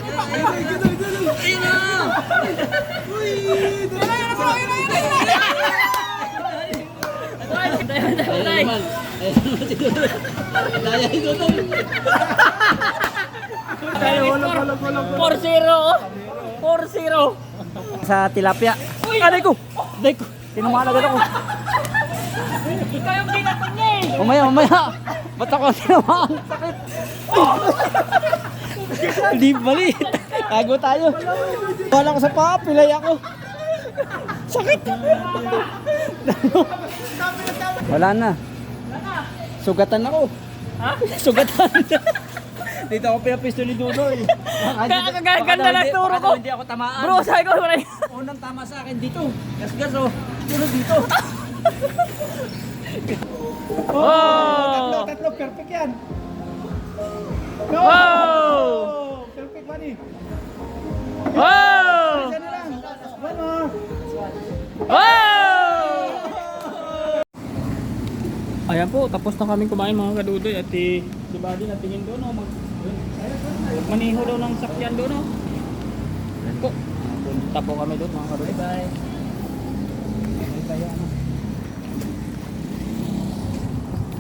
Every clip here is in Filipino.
Ayun na! Uy! Daya ito to. 4-0 sa tilapia. Aray ko! Aray ko! Tinungan agad ako. Ikaw yung pinakon niya eh. Mamaya. Ba't ako tinungan? Sakit. Hindi bali. Tago tayo. Wala ko sa paa. Pilay ako. Sakit. Wala na. Sugatan ako. Ha? Sugatan. Dito ako pinapisto ni Dudoy. Ganda ng turo ko. Hindi ako tamaan. Bro, sabi ko wala. Unang tama sa akin dito. Gas-gas oh. Tulog dito. Oh! Tatlo. Perfect yan. Wow! Perfect money. Wow! Isa na lang. One more. Wow! Ayan po, tapos na kaming kumain mga kadudoy at si Buddy natingin doon oh, maniho daw ng sakyan doon oh. Ayan po. Punta po kami doon mga kadudoy. Bye.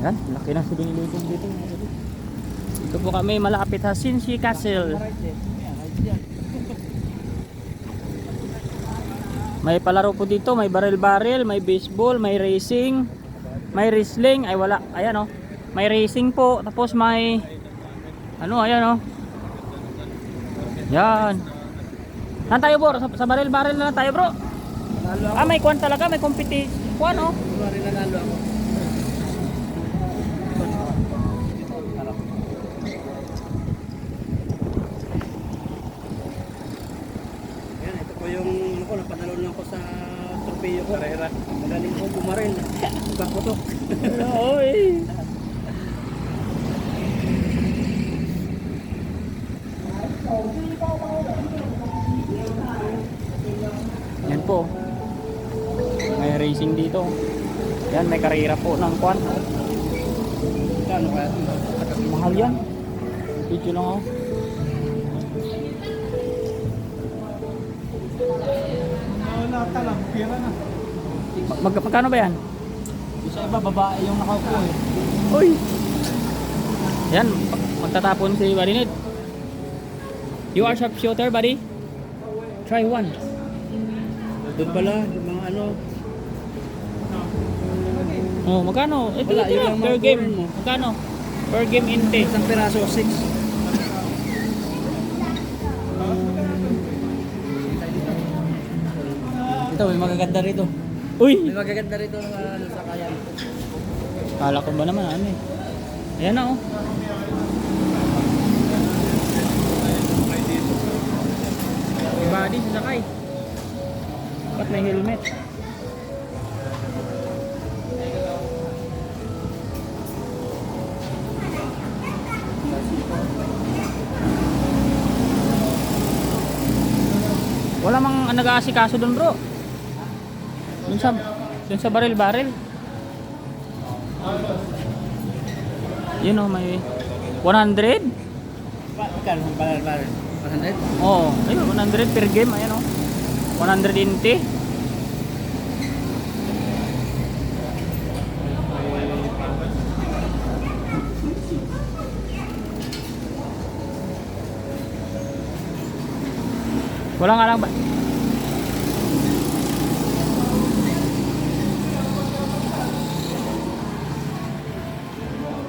Ayan, laki na si binilutong dito mga kadudoy. Dito po kami malapit sa Sinsi Castle. May palaro po dito, may baril-baril, may baseball, may racing, may wrestling, ay wala, ayan oh. May racing po, tapos may ano, ayan oh. Yan. Saan tayo bro? Sa baril-baril na lang tayo bro. Ah, may kwan talaga, may competition. Kwan oh. Kunwari nanalo ako. Ayan, ito po yung ano ko, napanalo na ako sa torpeyo ko. Magaling ko bumaril. Pagkakutok. Oy. Yan po. May racing dito. Yan, may karera po ng kwan. Kano kaya? Mahal yan. Video lang ako. Wala ka lang. Pira na. Magkano ba yan? Isa iba, babae yung nakaupo eh. Uy! Yan, magtatapon si Buddy Ned. You are sharpshooter, buddy? Try one. Doon pala, yung mga ano. Oh, magkano? Ito, Wala, ito yun lang, lang per mga game. kunin mo. Magkano? Per game inte. Isang piraso, 6. Ito, may magaganda rito. Uy! May magaganda rito ng ano, sa kayan. Kala ko ba naman ano eh. Ayan na oh. Si Buddy, sasakay. Ba't may helmet? Wala mang nag-aasikaso doon bro. Dun sa baril-baril. Yun oh, may 100? Kano, balar. 100? Oo, ayun, 100 per game, ayan oh. 120. Wala nga lang ba?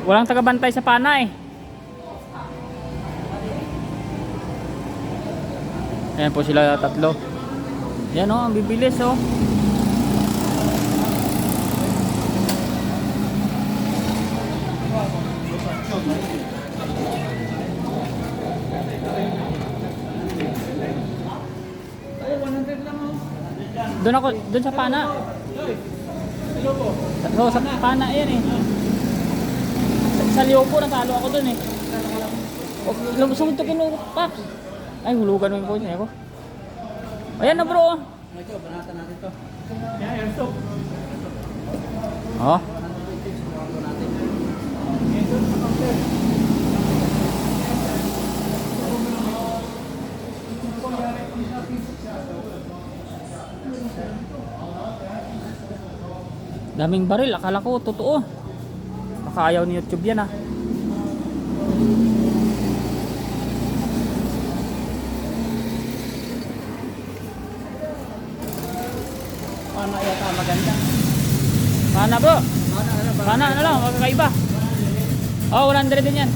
Walang tagabantay sa pana eh. Ayan po sila tatlo. Yan oh, ang bibilis oh. Doon ako, doon sa pana. So, sa pana yan eh. Sa Liupo, natalo ako doon eh. Lumusong ito kinupak. Ay, hulugan mo yung phone niya ako. Ayan na bro. Ito, banatan natin to. Oh. Daming baril, akala ko totoo. Baka ayaw ni YouTube yan ah. Pana yata maganda. Pana bro, Pana pana na lang, magkakaiba. Oh, 100 din yan.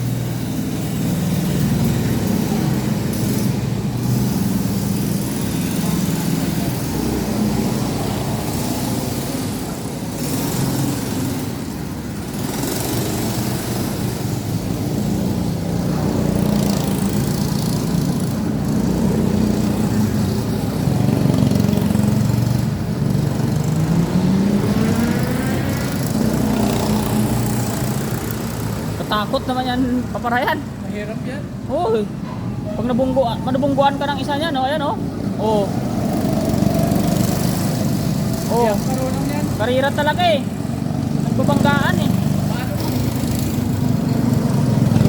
Takot naman yan, paparayan. Mahirap yan. Hoy. Pag nabungguan ka ng isa niyan, oh, ayan oh. Oh. Oh. Karunong yan. Karira talaga eh. Nagbabanggaan eh.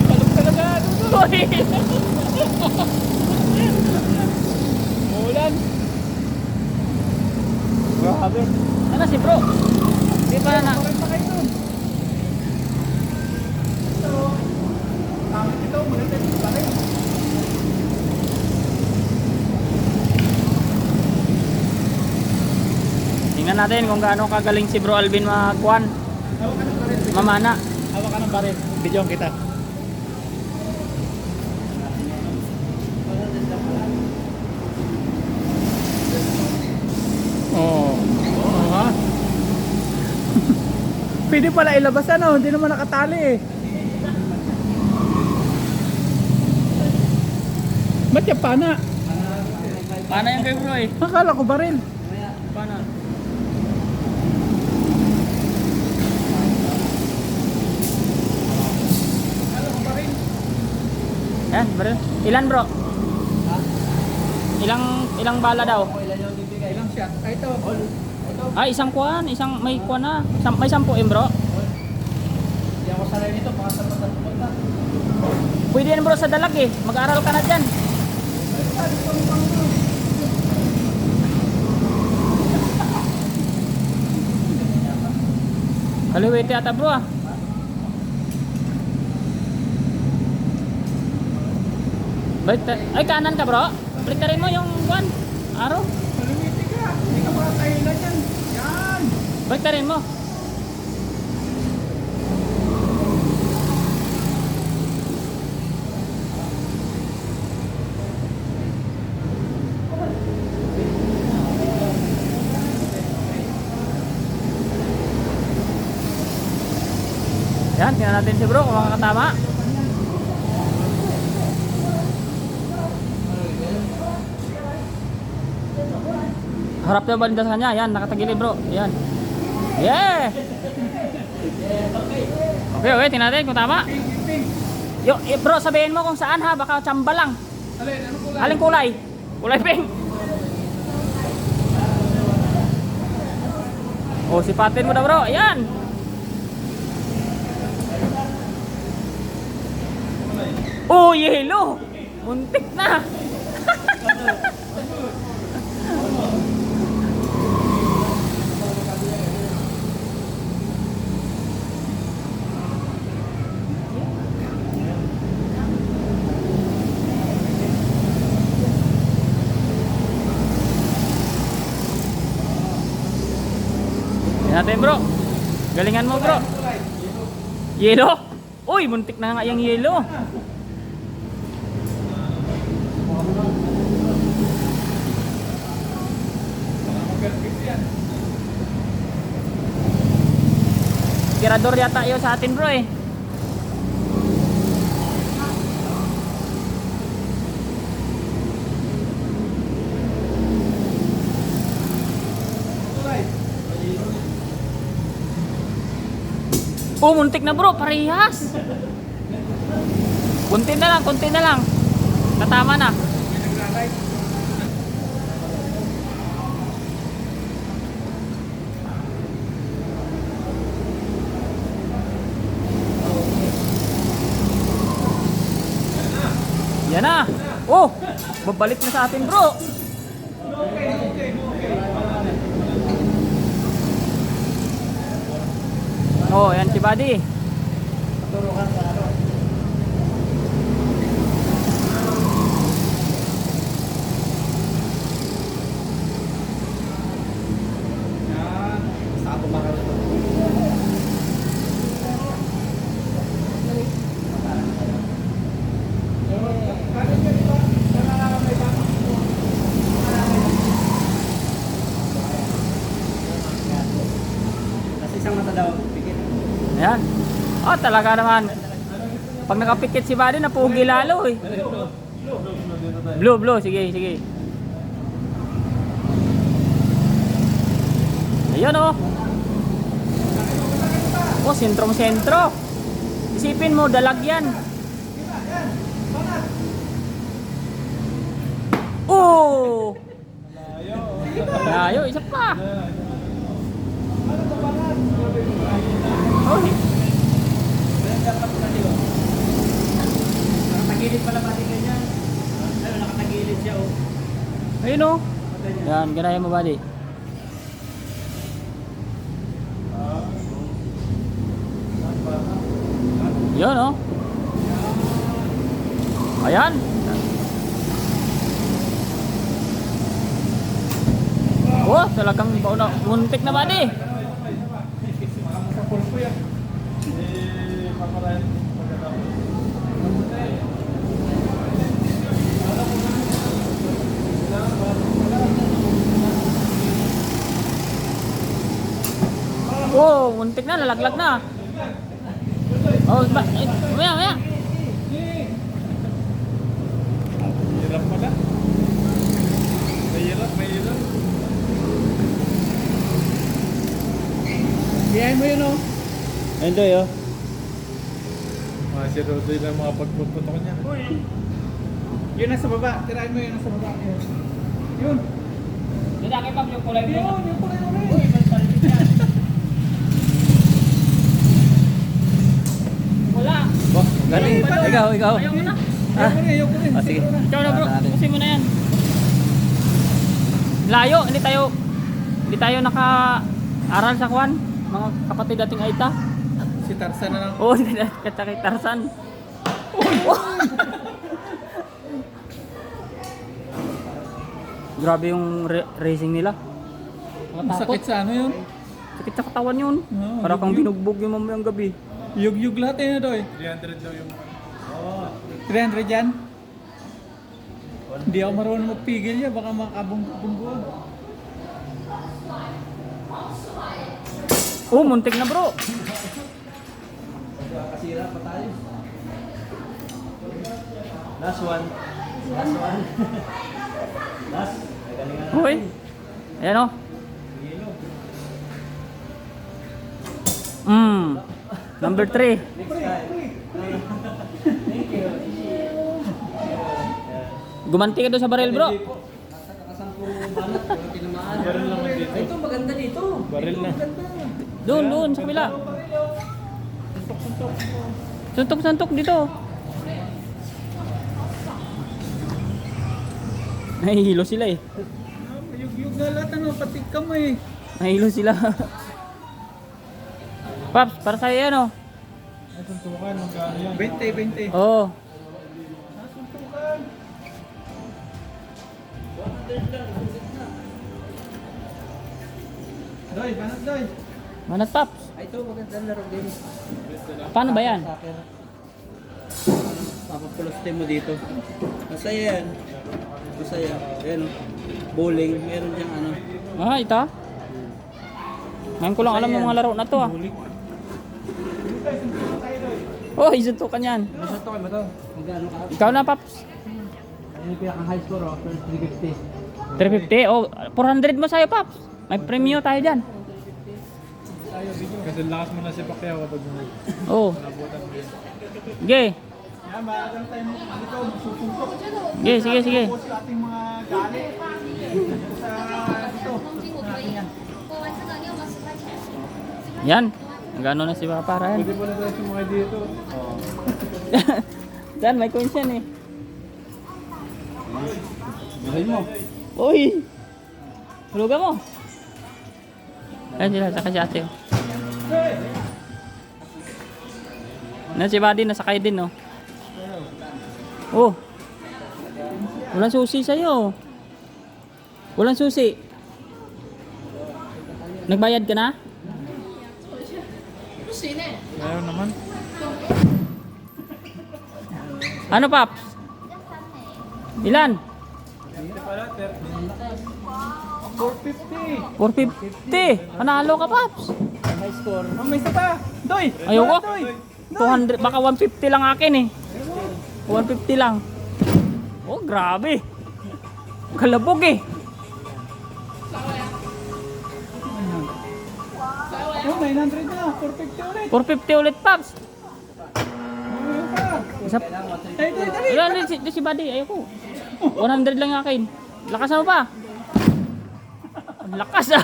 Talog talaga. Hoy. Ulan. Grabe. Ano si bro? Di pa na. Parang pa kayo nun. Tawag ito, maganda dito pa rin. Tingnan natin kung gaano kagaling si Bro Alvin magkuhan. Hawak ka ng baril. Mamana. Hawak ka ng baril. Bidyoan kita. Oo. Oo ha. Pwede pala ilabas ano, hindi naman nakatali eh. Ba't yung pana? Pana yan kay bro eh. Akala ko baril. Pana. Yan, bro. Ilan bro? Ilang bala daw? Ilang shot? Ay, ito. Ay, isang kuhan, may kuhan na. May 10 bro. Hindi ako sanay nito. Mga sa pupunta. Pwede yan bro sa dalag eh. Mag-aaral ka na dyan. Kaliwete ata bro ah. Ay, kanan ka bro. Balik mo yung kuhan. Araw. Malimiti ka. Hindi ka makakailan yan. Yan. Balik mo. Yan, tingnan natin si bro kung makakatama. Harap na banda sa kanya. Yan, nakatagilid bro. Yan. Yeah! Okay, okay, tingnan natin kung tama. Bro, sabihin mo kung saan ha. Baka tsamba lang. Aling kulay? Kulay pink. Oh, sipatin mo na bro. Ayan. Oh, yellow. Muntik na. Natin bro. Galingan mo bro. Yellow. Uy, muntik na nga yung yellow. Tirador yata yun sa atin bro eh. Oh, muntik na bro, parehas. Kunti na lang. Tatama na. Yan na. Oh, babalik na sa atin bro. Oh, ayan si Buddy. Turo ka sa ano. Yan. Basta ako makaroon. Kasi isang mata daw, pikit. Ayan. Oh, talaga naman. Pag nakapikit si Buddy, napugi lalo eh. Blue, blue. Sige, sige. Ayun oh. Oh, sentrong-sentro. Isipin mo, dalag yan. Oh! Layo, isa pa. Oh, Nakatagilid pala pati ganyan. Ano, nakatagilid siya oh. ayun oh. Yan, ganaya mo Buddy. Yan oh. Ayan. Oh, talagang bauna. Muntik na Buddy. Oh, muntik na, lalaglag na. Oh, maya, maya. Hirap pala. Mahirap, mahirap. Biyahin mo yun oh. Ayun doy oh. Mga si Rodoy lang mga pagpuputok niya. Uy. Yun nasa baba. Tirahin mo yun nasa baba. Yun. Hindi na kipag yung kulay blue. Yun, yung kulay ulit. Uy, balik yan. Wala. Boss, galing. Ikaw, ikaw. Ayaw mo na. Ayoko rin. Ah, sige. Ikaw na bro, pusin mo na yan. Layo, hindi tayo naka-aral sa kwan. Mga kapatid dating Aita. Si Tarzan na lang. Oo, kay Tarzan. Grabe yung racing nila. Masakit sa ano yun? Sakit sa katawan yun. Oo, Para kang binugbog yung mamayang gabi. Yug-yug lahat eh ito eh. 300 daw yung 300 yan. Hindi ako marunong magpigil yan. Baka makabungbuan. Oh, muntik na bro. Kasira pa tayo. Last one. Last one. Last. Uy. Ayan o. Number 3. Gumanti ka doon sa baril bro. baril naman dito. Ito maganda dito. Baril na. Doon sa kabila. Suntok dito. Nahihilo sila eh. Yug-yug na lahat ano. Pati kamay. Nahihilo sila. Paps, para sa'yo yan oh. Ay, suntukan. Magkano yan? 20. Oo. Doy, banat doy. Manat Paps. Ay, ito maganda laro din. Paano ba yan? Papapuloste mo dito. Masaya yan. Masaya. Ayan o. Bowling. Meron diyang ano. Ah, ito? Ngayon ko lang alam yung mga laro na to ah. Oh, isuntukan yan. Basta to ba to? Magkano ka? Ikaw na Paps. Ano yung pinaka-high score o? 350. 350. Oh, 400 mo sa'yo Paps. May premyo tayo dyan. Kasi lakas mo na si Pacquiao kapag Oh. nabutan mo yun. Sige. Yan, maagang tayo dito. Susuntok. Sige. Po sa ating mga gali. Sa dito. Yan. Gano'n na si Papa Ryan. Pwede mo na tayo sumakay dito. Dan, may coins yan eh. Bilhin mo. Uy! Hulugan mo. Ayan sila, saka si ate. Oh. Na si Buddy nasakay din, no? Oh. Walang susi sa'yo. Walang susi. Nagbayad ka na? Ayaw naman. Ano, Paps? Ilan? 450. 450. Panalo ka, Paps. High score. Oh, may isa pa. Doy! Ayoko. Doy! 200, baka 150 lang akin eh. 150 lang. Oh, grabe. Kalabog eh. Oh, 900 na. 450 ulit. 450 ulit, Paps. Ayun pa. Isa, Ay, dali. Ayan, si Buddy, ayoko. 100 lang yung akin. Lakas mo pa. Ang lakas ah.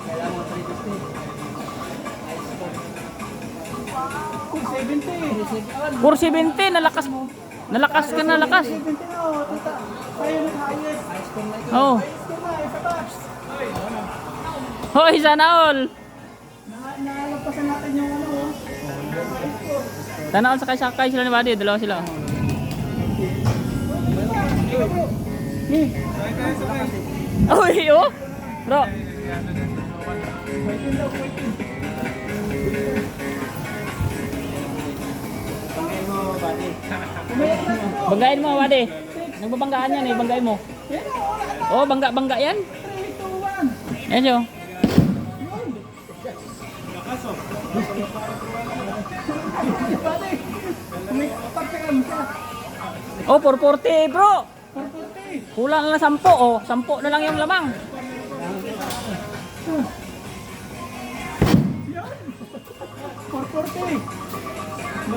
Kailangan mo 350. 470. 470, nalakas mo. Nalakas ka na, lakas. 470 na. Oh, tita. Tayo ng highest. High score na ito. Oh. Ito na, isa pa. Hoy, sana all. Nalagpasan natin yung ano. Oh. Sana all sakay sila ni Buddy, dalawa sila. Uy, oh. Bro. Pangay mo, buddy. Banggain mo, Buddy. Nagbabanggaan yan eh, banggain mo. Oh, bangga yan. 3, 2, 1. Yan yun. Oh, 440 bro. 440. Kulang na 10 oh. 10 na lang yung lamang.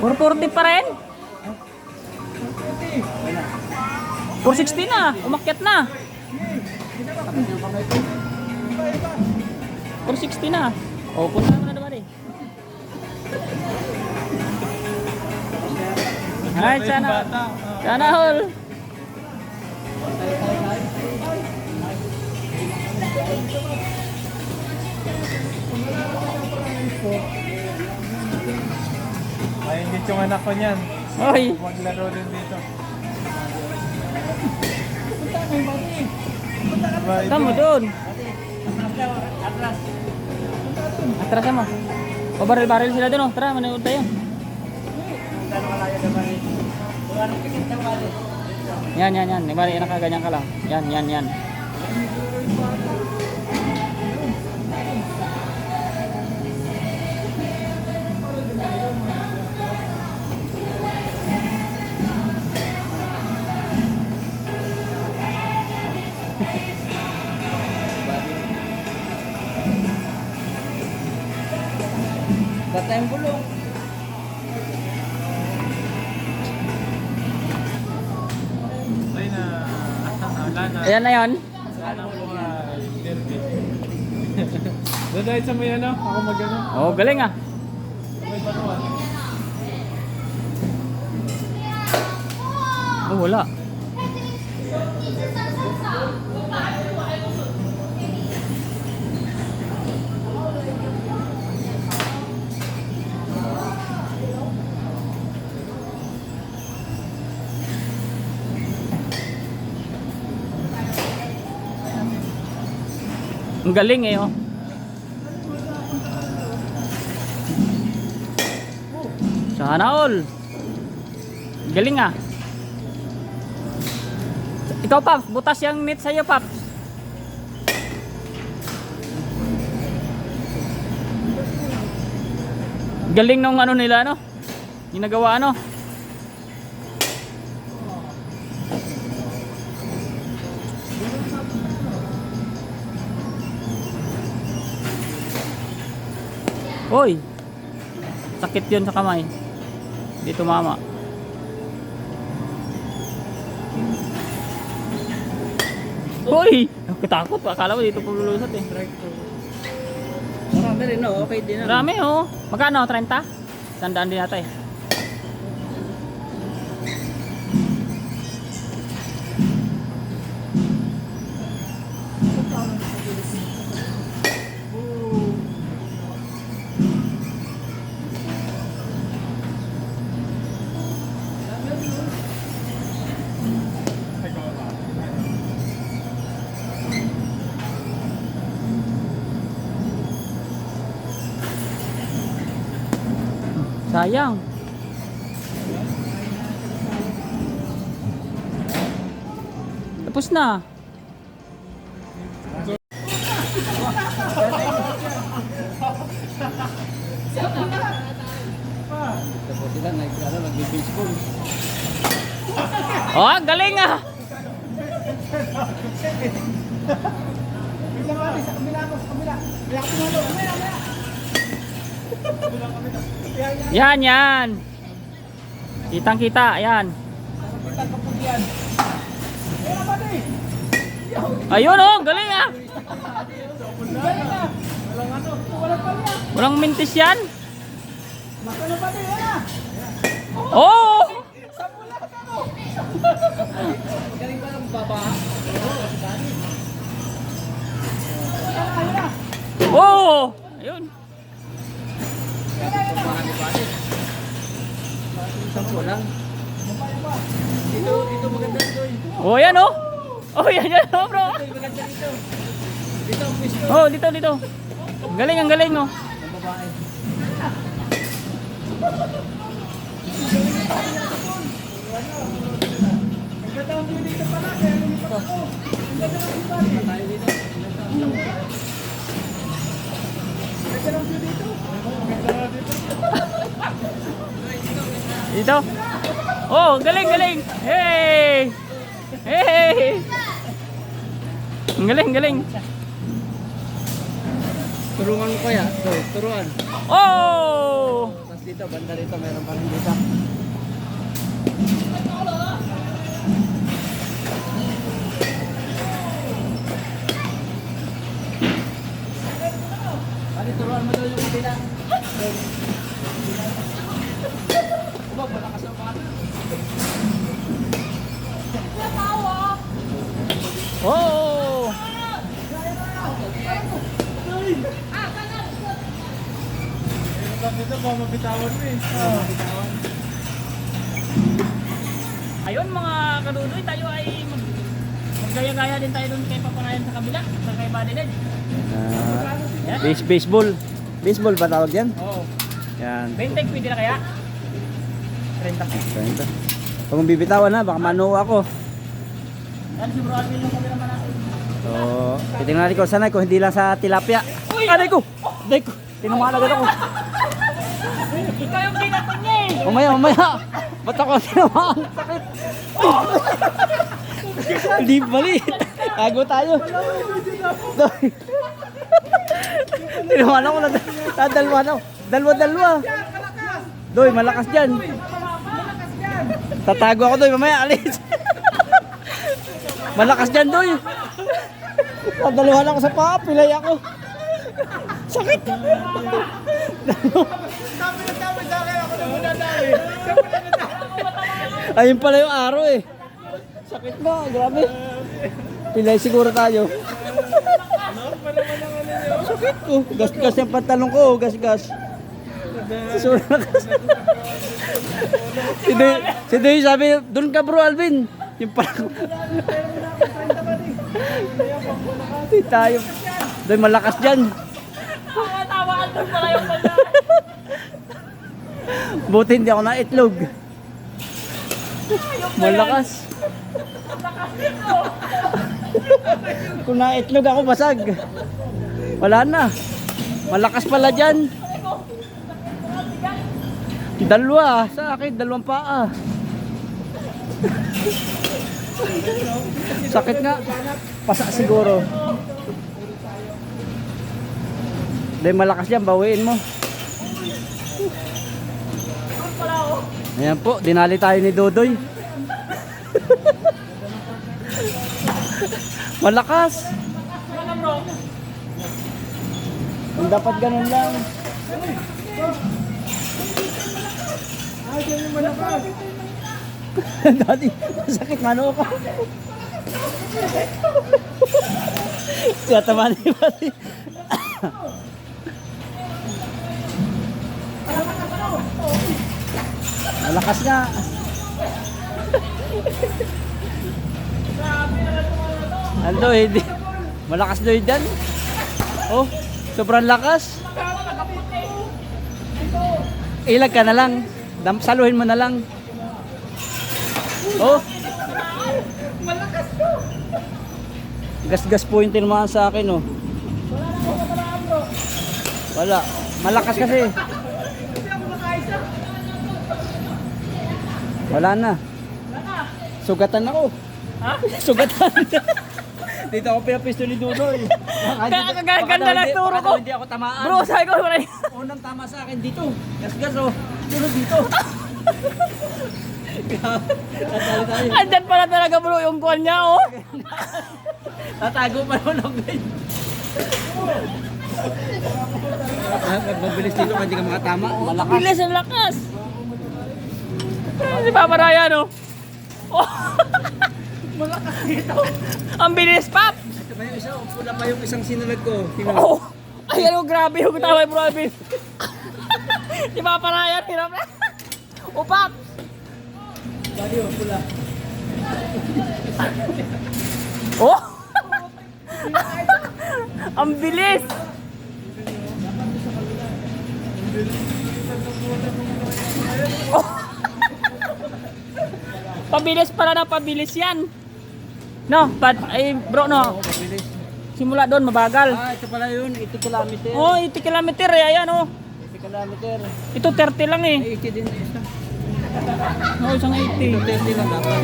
440 pa rin. 460 na. Umakyat na. 460 na. Oh, punta mo na naman eh. Ay, sana all. Ay, hindi yung anak ko niyan. Oy, Maglaro din dito. tama doon. Atras. Atras mo. Pabaril-baril sila doon oh. Tara, manood tayo. Tano kalayo ka, buddy. Kung anong pikit ka, buddy. Yan. Bari, nakaganyan ka lang. Yan. Ba't tayong bulong? Ay na. Wala na. Ayan na yan. Wala na mga derby. Dahil sa may ano, ako mag-ano. Oh, galing ah. May panuwan. Oh, wala. Ang galing eh oh. Sana all. Galing ah. Ikaw Paps, butas yung net sa'yo Paps. Galing nung ano nila ano. Ginagawa ano. Hoy. Sakit 'yun sa kamay. Hindi tumama. Hoy! Nakatakot. Akala mo dito pululusot eh. Marami rin, no? Okay din. Marami oh. Magkano? 30? Tandaan din natin eh. Sayang. Tapos na. Tapos sila, nag-baseball. Oh, galing ah. Yan, yan. Kitang kita, yan. Ayun oh, galing ah. Walang mintis yan. Oh! Oh! Ayun. Sampo lang. Dito maganda dito. Oh, yan oh. Oh, yan yan oh, bro. Maganda dito. Dito ang pwesto. Oh, dito dito. Ang galing, ang galing oh. Ang babae. Dito. Oh, galing, galing. Hey! Hey! Ang galing, galing. Turungan ko kaya. Turuan. Oh! Tapos dito, banda dito, meron pa rin dito. Bali, turuan mo daw yung kabila. Malakas ang bata. Oh! Dito ba mabitawan mo eh? Ayun mga kadudoy, tayo ay maggaya-gaya din tayo doon kay Papangayan sa kabila, sa kay Badilid. Baseball. Baseball ba tawag yan? Oo. Yan. 20 pwede na kaya? 30. Kung bibitawan na, baka mano ako. Yan si Bro Alvin yung cameraman natin. So, titingnan natin kung sanay, kung hindi lang sa tilapia. Aray ko! Aray ko! Tinumaan agad ako. Ikaw yung pinatong niya eh! Mamaya, mamaya! Ba't ako tinumaan? Sakit! Hindi bali! Tago tayo! Doy! Tinumaan ako na dadalwa na. Dalawa! Doy, malakas dyan! Tatago ako doy, mamaya alis! Malakas dyan doy! Dadalwa na ako sa paa, pilay ako! Sakit! Ayun pala yung araw eh. Sakit na, grabe. Pilay siguro tayo. Sakit ko. Gas-gas yung pantalong ko, gas-gas. Si Doy sabi, doon ka bro Alvin. Yung parang... Hindi tayo. Doy malakas dyan. Tawaan doon pala yung pala. Buti hindi ako na itlog. Malakas. Kung na itlog ako basag. Wala na. Malakas pala dyan. Dalawa sa akin, dalawang paa. Sakit nga. Pasa siguro. Dahil malakas yan, bawiin mo. Ayan po, dinali tayo ni Dodoy. Malakas. Dapat ganun lang. Dati, masakit mano ka. Siya tama ni Pati. Malakas nga. Ando, hindi. Malakas doy dyan. Oh, sobrang lakas. Ilag ka na lang. Saluhin mo na lang. Oh. Malakas to. Gas-gas po yung tinamaan sa akin, oh. Wala. Malakas kasi. Wala na. Sugatan ako. Ha? Sugatan. Dito ako pinapisto ni Dudo eh. Kaya kaganda ng turo ko. Hindi ako tamaan. Bro, sabi ko wala. Unang tama sa akin dito. Gas-gas oh. Sunod dito. Tatalo tayo. Andyan pala talaga bro yung kuwan niya oh. Tatago pa naman ako ngayon. Magbabilis dito kasi hindi ka makatama. Malakas. Bilis ang lakas. Si Papa Ryan oh. Oh. Malakas dito. Ang bilis Pap. May isa, pula pa yung isang sinulag ko. Tingnan Oh. mo. Ay ano grabe yung tawag bro Alvin. Si Papa Ryan hirap na. Oh Pap. Bali oh, pula. Oh. Ang bilis. Oh. Pabilis para na pabilis yan. No, ay bro no. Mabilis. Simula doon mabagal. Ah, ito pala yun. 80 kilometer. Oh, 80 kilometer eh, ayan oh. 80 kilometer. Ito 30 lang eh. Ay, 80 din isa. No, isang 80. 30 lang dapat.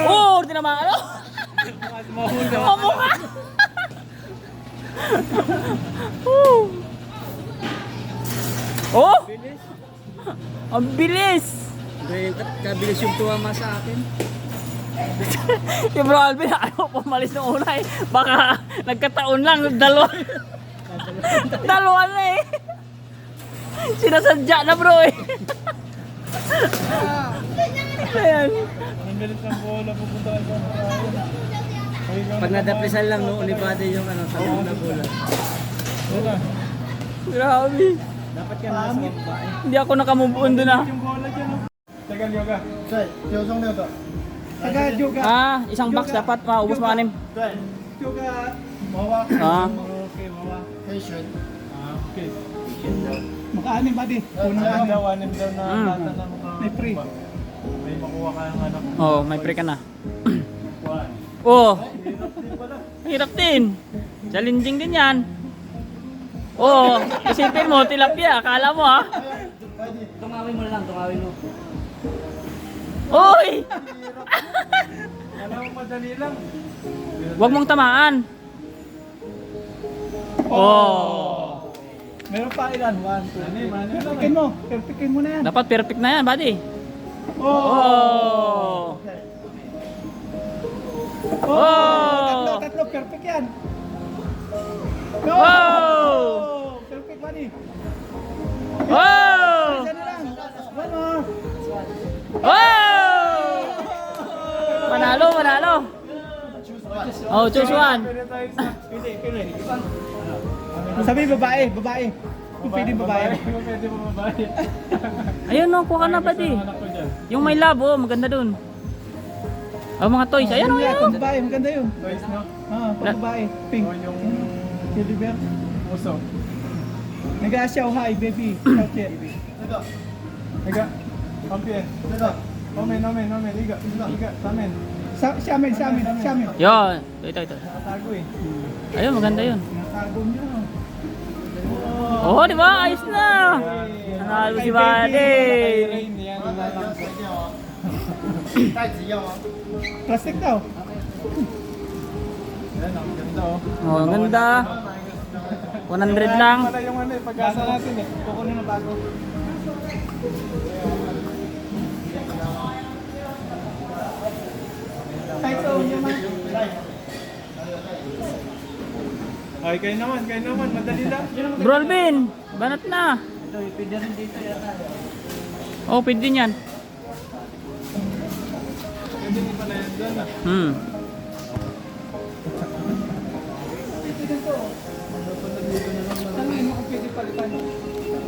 Oh, di naman ano? Mamukha. Oh! Ang bilis! Kabilis yung tuwama sa akin. Si Bro Alvin, ayaw pumalis ng una eh. Baka nagkataon lang, dalawa. Dalawa na eh. Sinasadya na bro eh. Ayan. Ang galit ng bola, pupunta ka sa Pag nadapresan lang, no, ulipade yung ano, sa na bola. bola. Grabe. Dapat yan nasa babae. Hindi ako nakamove-on doon ah. Yung bola dyan, oh. Tagal yoga. Ah, isang box dapat maubos mo anim. Yoga. Mawa. Ah. Okay, mawa. Okay. Maka-anim ba di? Anim daw na lata na mukha. May free. May makuha ka ng anak. Oh, may pre ka na. One. Oh, Hirap din pala. hirap din. Challenging din yan. Oh, isipin mo, tilapia. Akala mo ha. Tungawin mo lang, tungawin mo. Uy! Alam mo, madali lang. Huwag mong tamaan. Oh. Meron pa ilan? 1, 2, 3. Perpikin mo. Perpikin mo na yan. Dapat perfect na yan, buddy. Oh! Oh! Oh! Tatlo. Perfect yan. Wow! Perfect, buddy. Oh! Isa na lang. One more. Oh! Manalo, manalo. Oh, choose one. Pili. Sabi babae. Kung pwede babae. Pwede mo babae. Ayun no, kuha ka na, buddy. Yung may lab, oh, maganda dun. Oh, mga toys. Ayan, oh, ayan. Pang babae, maganda yun. Toys, no? Pang babae. Pink. Yung teddy bear. Uso. Nag-asyaw, hi, baby. Out here. Ito. Higa. Kampiyan. Ito. Omen. Higa. Sa amin. Sa amin. Yun. Ito. Nakatago eh. Ayun, maganda yun. Nakatago niya. Oh, di ba? Ayos na. Nanalo si buddy. Plastic daw. Yan, ang ganda oh. Oh, ang ganda. 100 lang. Pala yung ano eh, pag-asa natin eh. Kukunin na bago. Kahit sa unya man. Ay, kayo naman. Madali lang. Bro Alvin, banat na. Ito, pwede rin dito yata. Oh, pwede din yan. Pwede nyo pala yan dyan ah.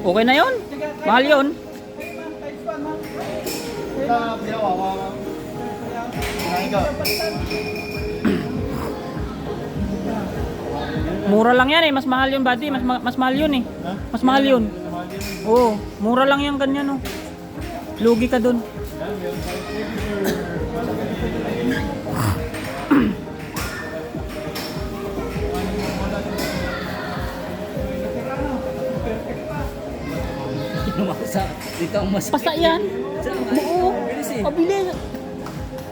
Okay na yun. Mahal yun. Mura lang yan eh, mas mahal yun buddy, mas mahal yun eh. Ha? Mas mahal yun. Oo, mura lang yan ganyan oh. Lugi ka dun. Yan, meron tayong flavor. Dito ang mas... Pasa yan. Oo. Pabilis.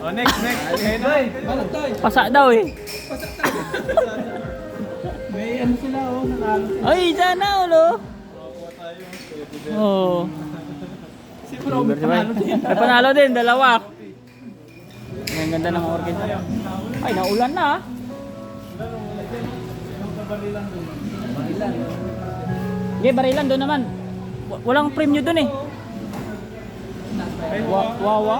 Oh, next. Okay, Toy. Balot, Toy. Pasa daw eh. May ano sila, oh, nanalo sila. Ay, sana ulo. Kuha tayo, Teddy Bear. Oo. Si Robert panalo din. Ay, panalo din, dalawa. Ay, ang ganda ng orchid. Ay, naulan na ah. Okay, barilan doon naman. Walang premyo doon eh. Wawa.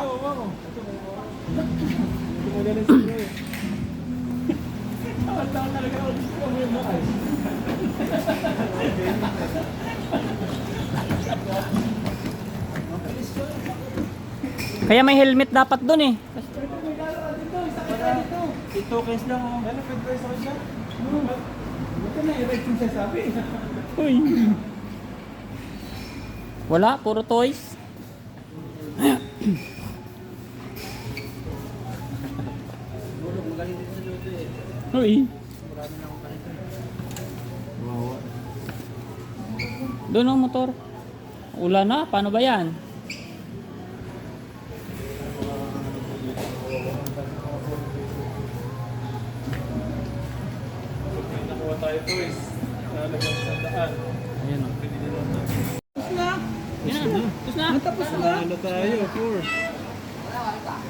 Kaya may helmet dapat doon eh. Ito, case lang, oh. Ano, pwede kayo sa kanya? Ito na, i-rate yung sasabi. Uy. Wala, puro toys. Uy. Doon ang motor. Ulan na, paano ba yan? Nakuha tayo toys. Nalagyan sa daan. Ayan o. Tapos na! Yan na, tapos na. Tapos na! Ano tayo? 4.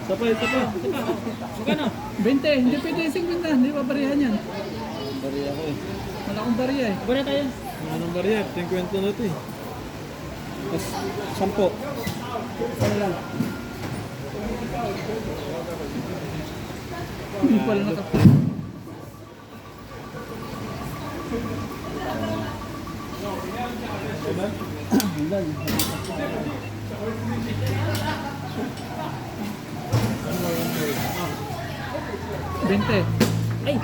Sapay. Magkano? 20. Hindi pwede 50. Hindi pa barihan yan. Bariya ko eh. Wala akong bariya eh. Bara tayo. Anong bariya? 50 na ito eh. Tapos 10. Ano lang? Hindi pala nakapit. Ilan? 20. Ay!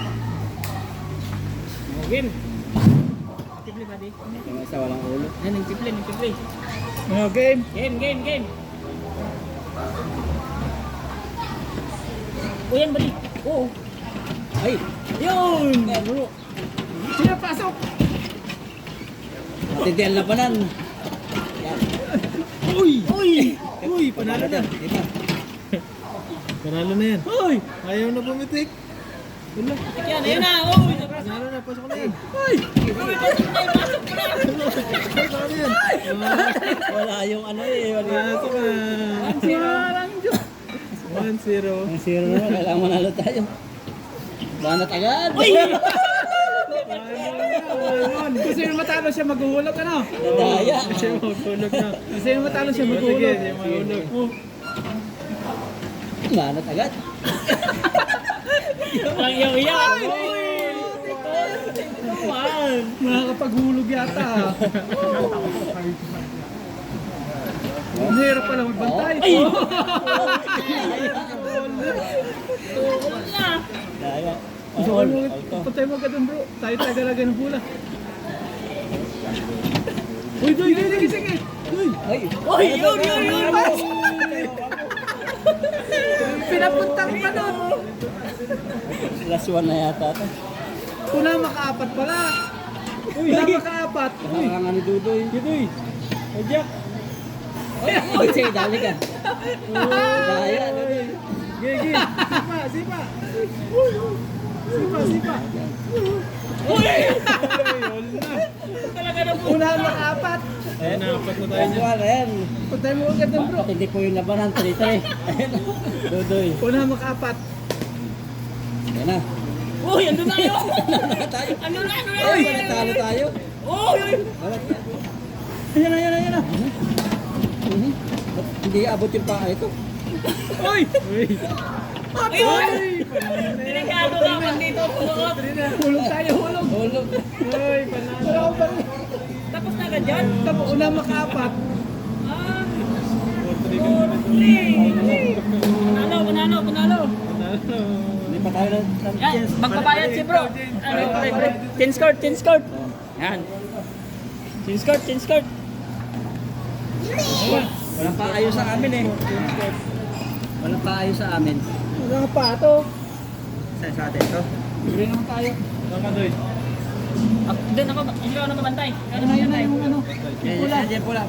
Game. Tiple ba di? Yung isa walang ulo. Yan, nagtiple. Ano, game? Game. O yan, balik. Oo. Ay! Yun! Bro! Siya, pasok! Matindihal na panan. Yan. Uy, panalo na. Diba? Panalo na yan. Uy! Ayaw na pumitik. Wala. Yan, ayun na. Uy! Panalo na, pasok na yan. Pasok na yan. Wala yung ano eh. Wala. Pasok na. 1-0. Ang zero naman. Kailangan manalo tayo. Banat agad. Kasi yung matalo siya maghuhulog ano? Dadaya. Kasi maghuhulog na. Kasi yung matalo siya maghuhulog. Sige, maghuhulog. Banat agad. Ang iyaw-iyaw. Nakakapaghulog yata. Ang hirap pala magbantay. Ay! Ulan na. Daya. Gusto ko mo, patay mo agad dun bro. Tayo tagalaga ng hula. Uy, gising eh. Ay! Uy! Yun! Pinapuntang pa nun. Last one na yata. Una makaapat pala. Uy, makaapat. Nakakangan ni Dudoy. Dudoy. Ay, Jack. Uy, sige, dali ka. Daya. Gigi. Sipa. Sipa. Talaga na po. Una makaapat. Ayan, apat na Last one, ayan. Patay mo agad dun bro. Hindi po yung labanan, 3-3. Ayan. Dudoy. Una makaapat. Ayan na. Uy! Andun na yun! Tayo. Ano na? Ay, talo tayo. Uy! Ayan na. Ba't hindi abot yung paa ito? Uy! Uy! Delikado naman dito. Pulot. Hulog tayo, hulog. Hulog. Uy, panalo. Tapos na agad yan? Tapos una makaapat. Ah! Panalo. Hindi pa tayo ng Yan, magbabayad si bro. Ano, pre. Tin skirt, tin skirt. Yan. Tin skirt, tin skirt. Walang paayos sa amin eh. Walang paayos sa amin. Wala pa ito. Sa atin to. Libre naman tayo. Tama doy. Doon ako, hindi ako nababantay. Ano na yun na yung ano? Yan, pula.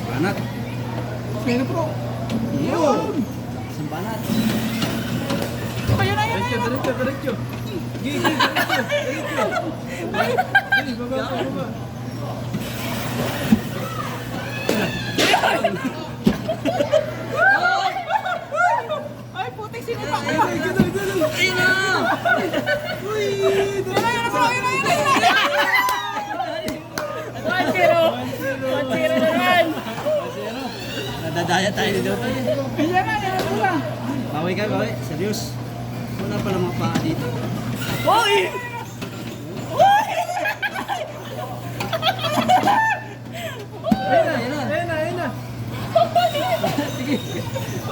Banat. Sino pro? Yun! Simbanat. Diretso. Gigi, diretso. Baba. Ay, putik sinipa. Ayun na! Uy! One zero na naman. Nadadaya tayo dito. Ayan na. Bawi ka, bawi. Serius. Wala pala mga paa dito. Hoy! Ayun na. Sige.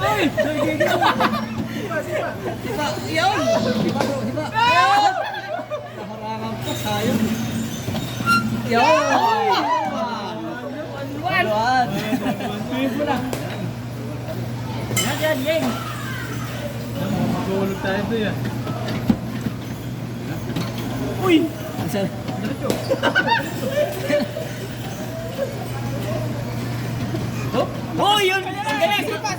Ay! Sige. Sipa. Hiba. Yun! Hiba bro, hiba. Naharangan pa, sayang. Yun! One. Yan, game. Magulog tayo ito yan. Uy! Isa. Diretso. Oh, yun! Ang galing! Sipa.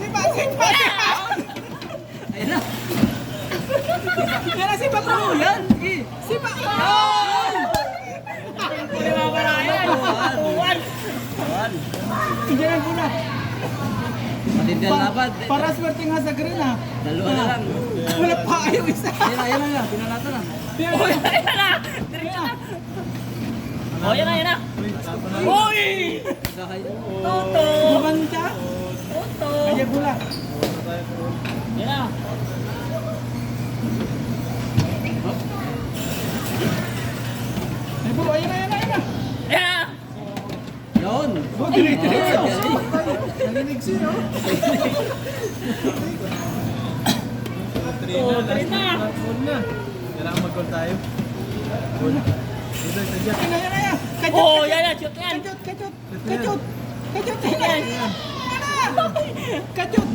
Ayun na. Yan na sipa pro. Yan. Sige. Sipa. Hindi mo ba na yan? One! Diyan ang pula. Matindi ang laban. Para swerte nga sa green ha. Dalawa na lang. Wala pa kayo isa. Ayun na. Pinalata na. Oh, yan na! Diretso na! Oh, yan na! Uy! Dahil. Toto! Bumanda. Toto! Ayan pula. Yan na! Ay bro, ayun na. Yan na! Yun. Oh, diretso. Galing. Nalinig siya, no? Oh, three na! Goal na. Kailangan mag-goal tayo. Goal. Ito. Yan. Oh, yan na! Shoot yan! Kachot. Yan! Kachot.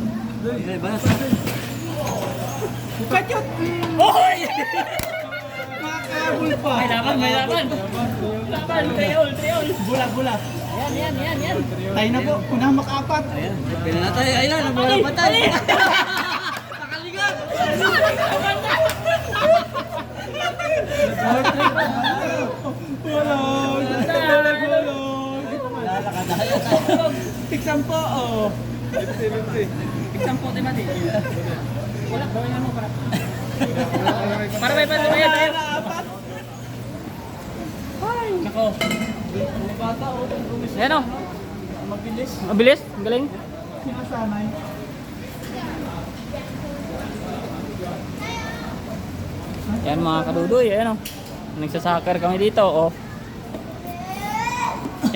Ay, banas. Kachot. Oy! Makakabul pa. May laban! Laban! Triol! Bula. Yan! Tayo na po. Unang makapat. Ayan. Pinalata. Ayun na. Nawala pa tayo. Nakaligat. Wala. Lalakadaya tayo. Tiksan po. Oh. Isang pote mati. Wala, gawin mo para. Para may patuloy tayo. Nako. Yan o. Mabilis. Ang galing. Sinasanay. Yan mga kadudoy. Ayan o. Nagsasoccer kami dito. Oh.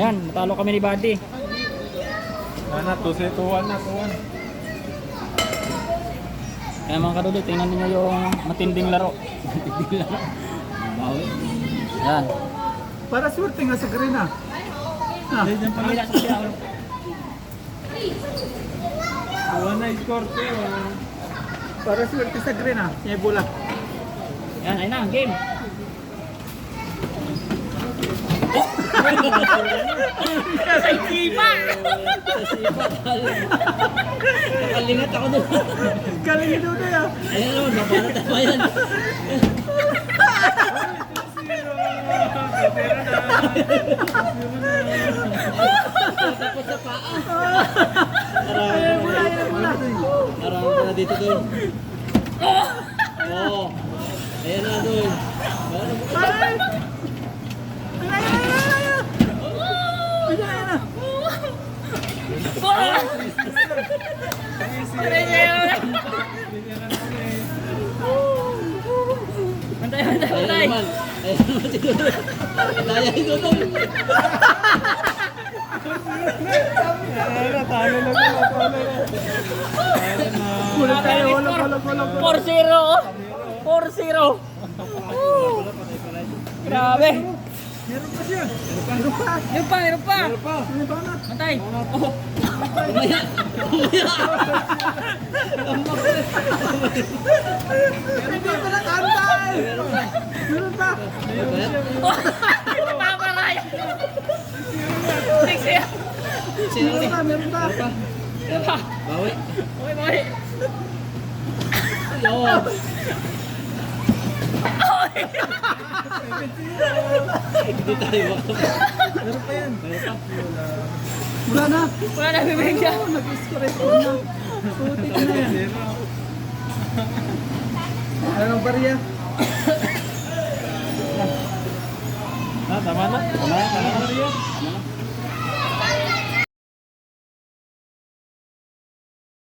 Yan. Natalo kami ni Buddy. Sana, 2-1 na. Kaya mga kadudoy, tingnan niyo yung matinding laro. Bawi. Yan. Para swerte nga sa green ha. Pamila sa siya. Buwan na score ko. Para swerte sa green ha. Siya bula. Yan, ayun na, game. Sa sipa! Nakalingat ako doon. Galing ito na ya. Ayun naman, nabanat ako yan. Tapos sa paa. Marami pa na dito doon. Oo. Ayan na doon. Bantay! Ayan naman. Ayan naman si Dodoy. Daya ni Dodoy. Talo lang ako. Kulang tayo, walang. 4-0. Grabe. Meron pa siya. Meron pa. Matay. Oh. Hindi pa nakantay. Meron pa. Napaparay. Meron pa. Bawi. Meron pa yan. Wala na. Wala na bibig siya. Nag-stress na. Putik na yan. Anong barya? Tama na. Barya?